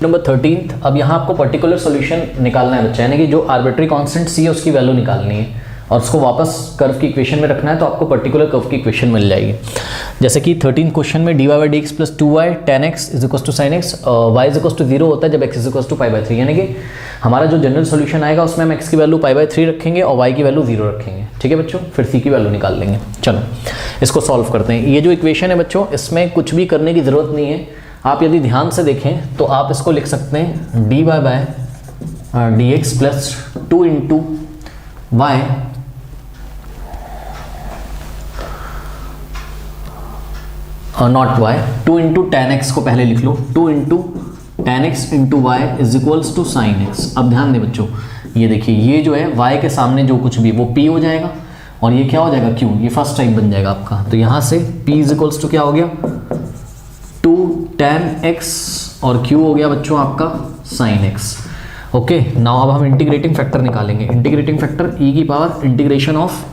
Number 13। अब यहाँ आपको पर्टिकुलर सॉल्यूशन निकालना है बच्चा, यानी कि जो आर्बिट्री कांस्टेंट सी है उसकी वैल्यू निकालनी है और उसको वापस कर्व की इक्वेशन में रखना है, तो आपको पर्टिकुलर कर्व की इक्वेशन मिल जाएगी। जैसे कि 13 क्वेश्चन में dy by d x plus 2y tan x is equal to sine x, y is equal to 0 होता है जब x is equal to pi by 3, यानी कि हमारा जो जनरल सॉल्यूशन आएगा उसमें हम x की वैल्यू पाई बाई 3 रखेंगे और y की वैल्यू 0 रखेंगे। ठीक है बच्चों, फिर c की वैल्यू निकाल लेंगे। चलो इसको सॉल्व करते हैं। ये जो इक्वेशन है बच्चों, इसमें कुछ भी करने की ज़रूरत नहीं है। आप यदि ध्यान से देखें तो आप इसको लिख सकते हैं dy by d x plus 2 into y naught y, 2 into tan x को पहले लिख लो, 2 into tan x into y is equals to sine x. अब ध्यान दें बच्चों, ये देखिए ये जो है y के सामने जो कुछ भी वो p हो जाएगा और ये क्या हो जाएगा q, ये फर्स्ट टाइप बन जाएगा आपका। तो यहाँ से p इज इक्वल्स टू क्या हो गया 2 tan x और q हो गया बच्चों आपका sin x। ओके, नाउ अब हम इंटीग्रेटिंग फैक्टर निकालेंगे। इंटीग्रेटिंग फैक्टर e की power integration of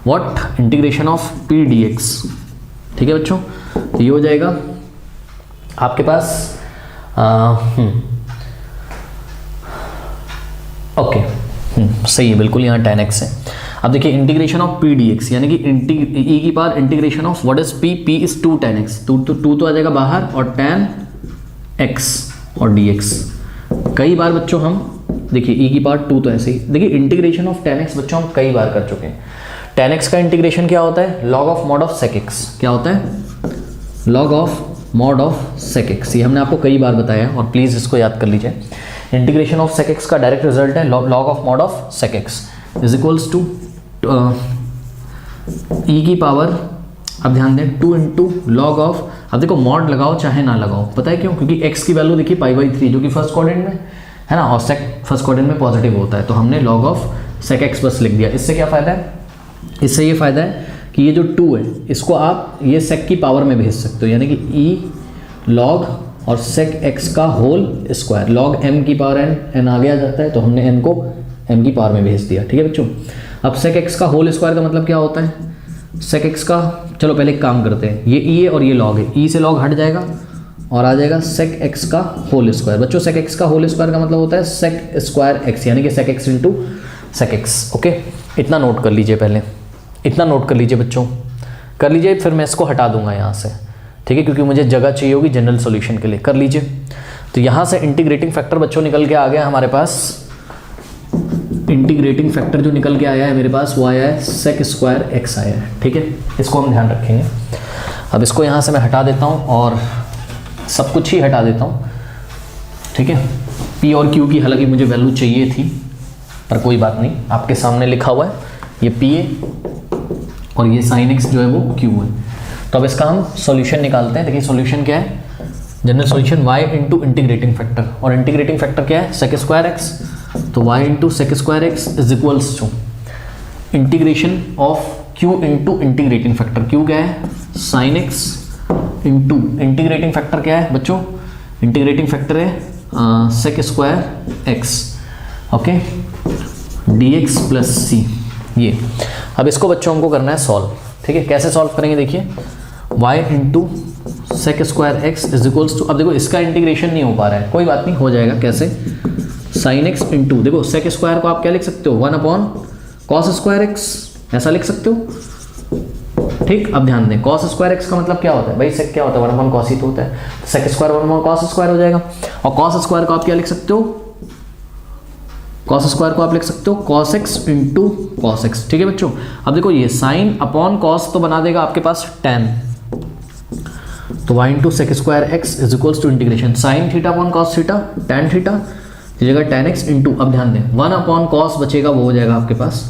what, integration of p dx। ठीक है बच्चों, तो ये हो जाएगा आपके पास ओके सही है बिल्कुल, यहाँ tan x है। अब देखिए इंटीग्रेशन ऑफ p dx, यानी कि e की power integration of what is p, p is 2 tan x, 2 तो आ जाएगा बाहर और tan x और dx। कई बार बच्चों हम देखिए e की पावर 2 तो ऐसे ही, देखिए इंटीग्रेशन ऑफ tan x बच्चों हम कई बार कर चुके हैं। tan x का इंटीग्रेशन क्या होता है, log of mod of sec x। क्या होता है, log of mod of sec x। ये हमने आपको कई बार बताया और प्लीज़ इसको याद कर लीजिए। इंटीग्रेशन ऑफ sec x का डायरेक्ट रिजल्ट है log of mod of sec x is equals to e की पावर, अब ध्यान दें 2 इंटू लॉग ऑफ, अब देखो मॉड लगाओ चाहे ना लगाओ, पता है क्यों, क्योंकि x की वैल्यू देखिए पाई बाई 3 जो कि फर्स्ट क्वाड्रेंट में है ना, और sec फर्स्ट क्वाड्रेंट में पॉजिटिव होता है, तो हमने log ऑफ sec x बस लिख दिया। इससे क्या फ़ायदा है, इससे ये फ़ायदा है कि ये जो 2 है इसको आप ये sec की पावर में भेज सकते हो, यानी कि e log और sec x का होल स्क्वायर, log m की पावर n आगे आ जाता है तो हमने n को m की पावर में भेज दिया। ठीक है बच्चों, अब sec x का होल स्क्वायर का मतलब क्या होता है, sec x का, चलो पहले एक काम करते हैं, ये e है और ये log है, e से log हट जाएगा और आ जाएगा sec x का होल स्क्वायर। बच्चों sec x का होल स्क्वायर का मतलब होता है sec स्क्वायर x, यानी कि sec x into sec x। Okay, इतना नोट कर लीजिए, पहले इतना नोट कर लीजिए बच्चों, कर लीजिए, फिर मैं इसको हटा दूंगा यहाँ से। ठीक है, क्योंकि मुझे जगह चाहिए होगी जनरल सॉल्यूशन के लिए। कर लीजिए, तो यहाँ से इंटीग्रेटिंग फैक्टर बच्चों निकल के आ गया हमारे पास। इंटीग्रेटिंग फैक्टर जो निकल के आया है मेरे पास वो आया है sec स्क्वायर x आया है। ठीक है, इसको हम ध्यान रखेंगे। अब इसको यहाँ से मैं हटा देता हूँ और सब कुछ ही हटा देता हूँ। ठीक है, p और q की हालांकि मुझे वैल्यू चाहिए थी पर कोई बात नहीं, आपके सामने लिखा हुआ है, ये p है और ये sin x जो है वो q है। तो अब इसका हम सॉल्यूशन निकालते हैं। देखिए सॉल्यूशन क्या है, general solution y into integrating factor, और इंटीग्रेटिंग फैक्टर क्या है sec स्क्वायर x, तो y into sec square x is equals to integration of q into integrating factor, q क्या है sin x into integrating factor क्या है बच्चों, integrating factor है sec square x। Okay, dx plus c। ये अब इसको बच्चों हमको करना है सॉल्व। ठीक है, कैसे सॉल्व करेंगे, देखिए y into sec square x is equals to, अब देखो इसका इंटीग्रेशन नहीं हो पा रहा है, कोई बात नहीं, हो जाएगा। कैसे, sin x इंटू, देखो sec स्क्वायर को आप क्या लिख सकते हो 1 अपॉन cos स्क्वायर x, ऐसा लिख सकते हो। ठीक, अब ध्यान दें cos स्क्वायर x का मतलब क्या होता है भाई, sec क्या होता है 1 अपॉन cos ही तो होता है, तो sec square 1 upon cos square हो जाएगा। और cos स्क्वायर को आप क्या लिख सकते हो, cos स्क्वायर को आप लिख सकते हो cos x into cos x। ठीक है बच्चों, अब देखो ये sin अपॉन cos तो बना देगा आपके पास tan, तो y into sec square x is equals to integration sin theta upon cos theta tan theta, ये जगह tan x इंटू, अब ध्यान दें 1 अपॉन cos बचेगा, वो हो जाएगा आपके पास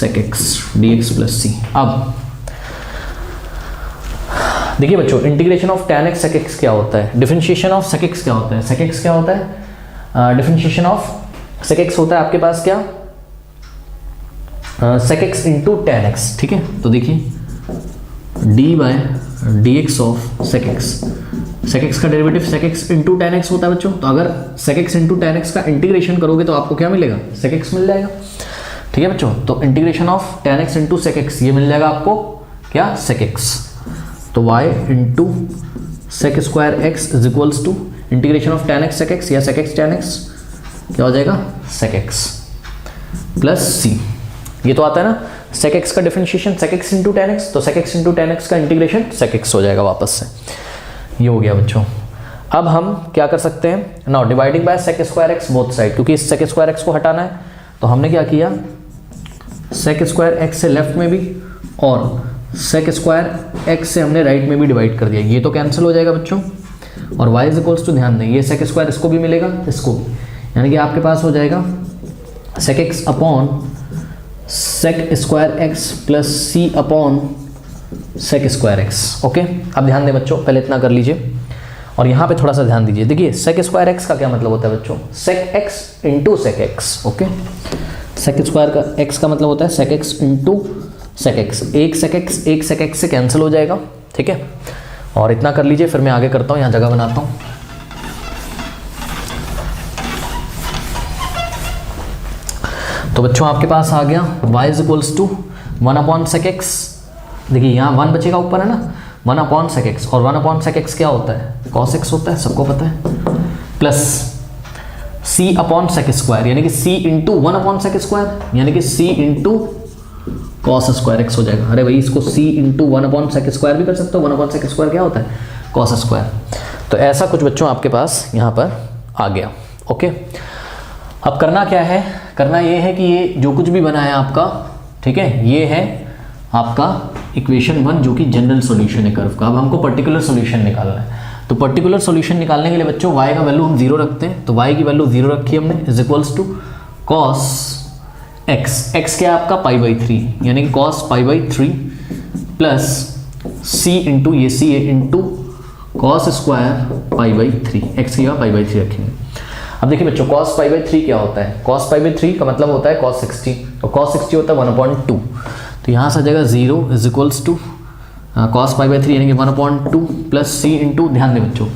sec x dx plus c। अब देखिए बच्चों integration of tan x sec x क्या होता है, डिफरेंशिएशन ऑफ sec x क्या होता है, sec x क्या होता है, डिफरेंशिएशन ऑफ sec x होता है आपके पास क्या, sec x into tan x। ठीक है, तो देखिए d by d x of sec x, sec x का derivative sec x into tan x होता है बच्चों, तो अगर sec x into tan x का इंटीग्रेशन करोगे तो आपको क्या मिलेगा, sec x मिल जाएगा। ठीक है बच्चों, तो integration of tan x into sec x ये मिल जाएगा आपको क्या, sec x, तो y into sec square x is equals to integration of tan x sec x या sec x tan x क्या हो जाएगा, sec x प्लस c। ये तो आता है ना sec x का differentiation sec x into tan x, तो sec x into tan x का इंटीग्रेशन sec x हो जाएगा वापस से। ये हो गया बच्चों। अब हम क्या कर सकते हैं, now dividing by sec square x both side, क्योंकि इस sec स्क्वायर x को हटाना है तो हमने क्या किया, sec स्क्वायर x से लेफ्ट में भी और sec स्क्वायर x से हमने राइट में भी डिवाइड कर दिया। ये तो कैंसिल हो जाएगा बच्चों, और y इज इक्वल्स टू, ध्यान दें ये sec स्क्वायर इसको भी मिलेगा इसको भी, यानी कि आपके पास हो जाएगा sec x upon sec square x plus c upon sec square x। Okay, अब ध्यान दें बच्चों, पहले इतना कर लीजिए और यहाँ पे थोड़ा सा ध्यान दीजिए। देखिए sec स्क्वायर x का क्या मतलब होता है बच्चों, sec x into sec x। Okay, sec square का x का मतलब होता है sec x into sec x। एक sec x से कैंसिल हो जाएगा, ठीक है। और इतना कर लीजिए, फिर मैं आगे करता हूँ, यहाँ जगह बनाता हूँ। तो बच्चों आपके पास आ गया y is equals to 1 upon sec x। देखिए यहाँ 1 बचेगा ऊपर है ना, 1 अपॉन sec x, और 1 अपॉन sec x क्या होता है, cos x होता है, सबको पता है, plus c upon sec square, यानी कि c into 1 upon sec square, यानी कि c into cos square x हो जाएगा। अरे भाई इसको c into 1 upon sec square भी कर सकते हो, 1 अपॉन sec स्क्वायर क्या होता है, cos स्क्वायर। तो ऐसा कुछ बच्चों आपके पास यहाँ पर आ गया। ओके, अब करना क्या है, करना ये है कि ये जो कुछ भी बना है आपका, ठीक है, ये है आपका इक्वेशन 1 जो कि जनरल सॉल्यूशन है कर्व का। अब हमको पर्टिकुलर सॉल्यूशन निकालना है, तो पर्टिकुलर सॉल्यूशन निकालने के लिए बच्चों y का वैल्यू हम 0 रखते हैं, तो y की वैल्यू 0 रखी हमने, is equals to cos x, x क्या है आपका π/3, यानी कि cos π/3 प्लस c इंटू ये c है इंटू cos स्क्वायर π/3, x की जगह π/3 रखेंगे। अब देखिए बच्चों cos π/3 क्या होता है, cos π/3 का मतलब होता है cos 60, और cos 60 होता है 1/2, तो यहाँ से आ जाएगा 0 इज इक्वल्स टू cos π/3 यानी कि 1/2 प्लस c इंटू, ध्यान दें बच्चों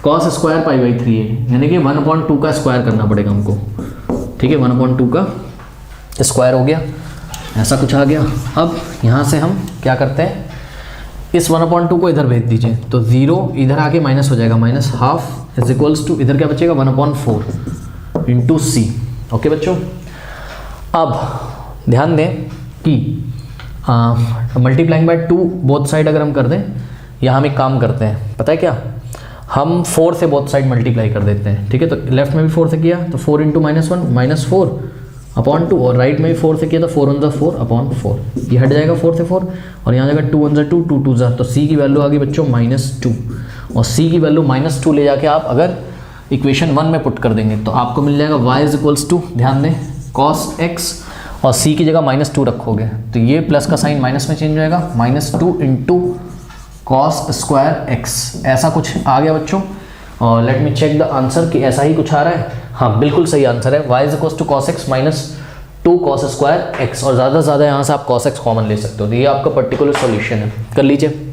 cos स्क्वायर π/3 है, यानी कि 1/2 का स्क्वायर करना पड़ेगा हमको, ठीक है, 1/2 का स्क्वायर हो गया, ऐसा कुछ आ गया। अब यहाँ से हम क्या करते हैं, इस 1/2 को इधर भेज दीजिए, तो 0 इधर आके माइनस हो जाएगा, -½ इज इक्वल्स टू, इधर क्या बचेगा 1/4 इंटू c। ओके बच्चों, अब ध्यान दें कि मल्टीप्लाइंग बाय 2 बोथ साइड अगर हम कर दें, यहाँ हम एक काम करते हैं, पता है क्या, हम 4 से बोथ साइड मल्टीप्लाई कर देते हैं, ठीक है। तो लेफ्ट में भी 4 से किया तो 4 इंटू -1 -4 अपॉन 2, और राइट में भी 4 से किया तो 4 × 4 अपॉन 4, ये हट जाएगा 4 से 4, और यहाँ जाएगा 2 × 2 2 2 तो c की वैल्यू आ गई बच्चों -2, और c की वैल्यू -2 ले जाके आप अगर इक्वेशन 1 में पुट कर देंगे तो आपको मिल जाएगा y इज इक्वल्स टू, ध्यान दें cos x, और c की जगह -2 रखोगे तो ये प्लस का साइन माइनस में चेंज हो जाएगा, -2 इंटू cos स्क्वायर x, ऐसा कुछ आ गया बच्चों। और let me check the answer कि ऐसा ही कुछ आ रहा है, हाँ बिल्कुल सही आंसर है, y is equals to cos x -2 cos square x, और ज़्यादा से ज़्यादा यहाँ से आप cos x कॉमन ले सकते हो, तो ये आपका पर्टिकुलर सॉल्यूशन है, कर लीजिए।